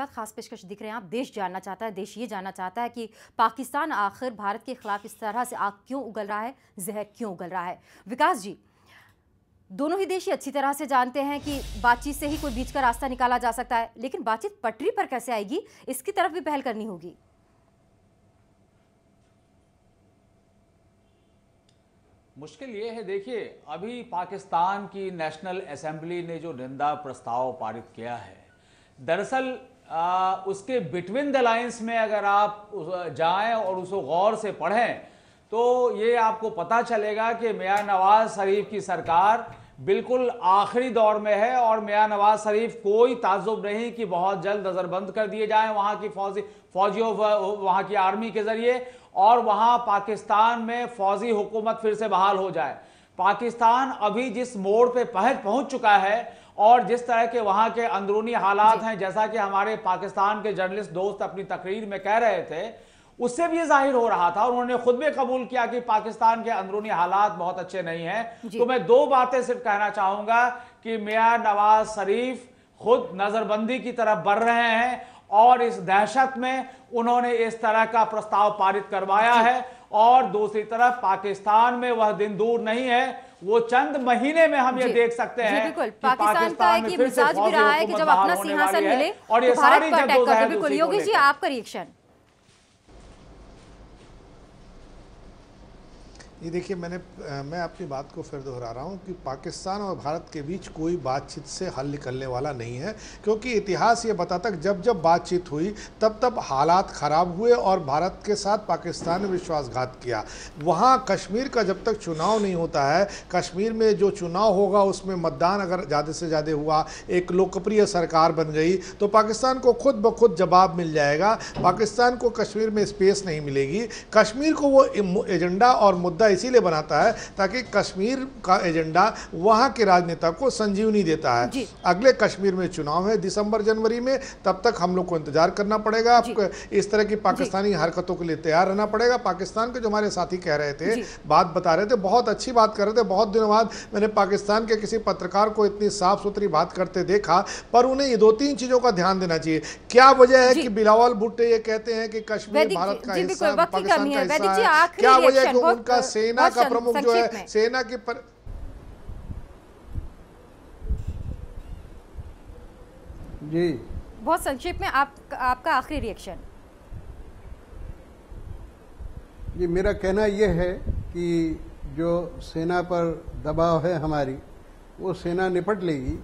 बाद खास पेशकश दिख रहे हैं आप। देश जानना चाहता है, देश ये जानना चाहता है कि पाकिस्तान आखिर भारत के खिलाफ इस तरह से आग क्यों उगल रहा है, जहर क्यों उगल रहा है। विकास जी, दोनों ही देश ये अच्छी तरह से जानते हैं कि बातचीत से ही कोई बीच का रास्ता निकाला जा सकता है, लेकिन बातचीत पटरी पर कैसे आएगी, इसकी तरफ भी पहल करनी होगी। मुश्किल ये है, देखिए अभी पाकिस्तान की नेशनल असेंबली ने जो निंदा प्रस्ताव पारित किया है, दरअसल उसके बिटवीन द लाइंस में अगर आप जाएं और उसको गौर से पढ़ें तो ये आपको पता चलेगा कि मियां नवाज शरीफ की सरकार बिल्कुल आखिरी दौर में है और मियां नवाज शरीफ कोई ताज्जुब नहीं कि बहुत जल्द नजरबंद कर दिए जाएं वहां की फौजियों वहां की आर्मी के जरिए और वहां पाकिस्तान में फौजी हुकूमत फिर से बहाल हो जाए। पाकिस्तान अभी जिस मोड़ पे पहुंच चुका है और जिस तरह के वहां के अंदरूनी हालात हैं, जैसा कि हमारे पाकिस्तान के जर्नलिस्ट दोस्त अपनी तकरीर में कह रहे थे, उससे भी ये जाहिर हो रहा था और उन्होंने खुद भी कबूल किया कि पाकिस्तान के अंदरूनी हालात बहुत अच्छे नहीं हैं। तो मैं दो बातें सिर्फ कहना चाहूंगा कि मियां नवाज शरीफ खुद नजरबंदी की तरफ बढ़ रहे हैं और इस दहशत में उन्होंने इस तरह का प्रस्ताव पारित करवाया है और दूसरी तरफ पाकिस्तान में वह दिन दूर नहीं है, वो चंद महीने में हम ये देख सकते हैं कि पाकिस्तान में फिर से मिजाज भी रहा है कि जब अपना सिंहासन मिले और ये सारी जद्दोजहद। बिल्कुल योगेश जी, आपका रिएक्शन। ये देखिए, मैं अपनी बात को फिर दोहरा रहा हूँ कि पाकिस्तान और भारत के बीच कोई बातचीत से हल निकलने वाला नहीं है, क्योंकि इतिहास ये बताता है जब जब बातचीत हुई तब तब हालात ख़राब हुए और भारत के साथ पाकिस्तान ने विश्वासघात किया। वहाँ कश्मीर का जब तक चुनाव नहीं होता है, कश्मीर में जो चुनाव होगा उसमें मतदान अगर ज़्यादा से ज़्यादा हुआ, एक लोकप्रिय सरकार बन गई तो पाकिस्तान को खुद ब खुद जवाब मिल जाएगा। पाकिस्तान को कश्मीर में स्पेस नहीं मिलेगी। कश्मीर को वो एजेंडा और मुद्दा इसीलिए बनाता है ताकि कश्मीर का एजेंडा वहां के राजनेता को संजीवनी देता है। अगले कश्मीर में चुनाव है दिसंबर जनवरी में, तब तक हम लोग को इंतजार करना पड़ेगा। इस तरह की पाकिस्तानी हरकतों के लिए तैयार रहना पड़ेगा। पाकिस्तान के जो हमारे साथी कह रहे थे, बात बता रहे थे, बहुत अच्छी बात कर रहे थे। बहुत दिनों बाद मैंने पाकिस्तान के किसी पत्रकार को इतनी साफ सुथरी बात करते देखा, पर उन्हें ये दो तीन चीजों का ध्यान देना चाहिए। क्या वजह है कि बिलावल भुट्टो ये कहते हैं कि कश्मीर भारत का हिस्सा, पाकिस्तान का हिस्सा है? क्या वजह है कि उनका सेना का प्रमुख जो है, सेना की जी बहुत संक्षेप में आपका आखिरी रिएक्शन। जी, मेरा कहना यह है कि जो सेना पर दबाव है हमारी, वो सेना निपट लेगी,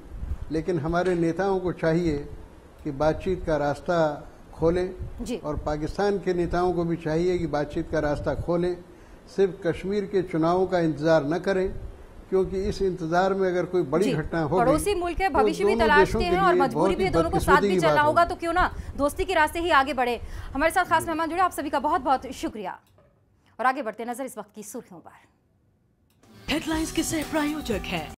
लेकिन हमारे नेताओं को चाहिए कि बातचीत का रास्ता खोलें और पाकिस्तान के नेताओं को भी चाहिए कि बातचीत का रास्ता खोलें। सिर्फ कश्मीर के चुनावों का इंतजार न करें, क्योंकि इस इंतजार में अगर कोई बड़ी घटना हो, पड़ोसी मुल्क है, भविष्य भी तलाशते हैं और मजबूरी भी, दोनों को साथ भी चलना होगा, तो क्यों ना दोस्ती के रास्ते ही आगे बढ़े। हमारे साथ खास मेहमान जुड़े, आप सभी का बहुत बहुत शुक्रिया। और आगे बढ़ते नजर इस वक्त की सुर्खियों पर। हेडलाइंस के सह प्रायोजक है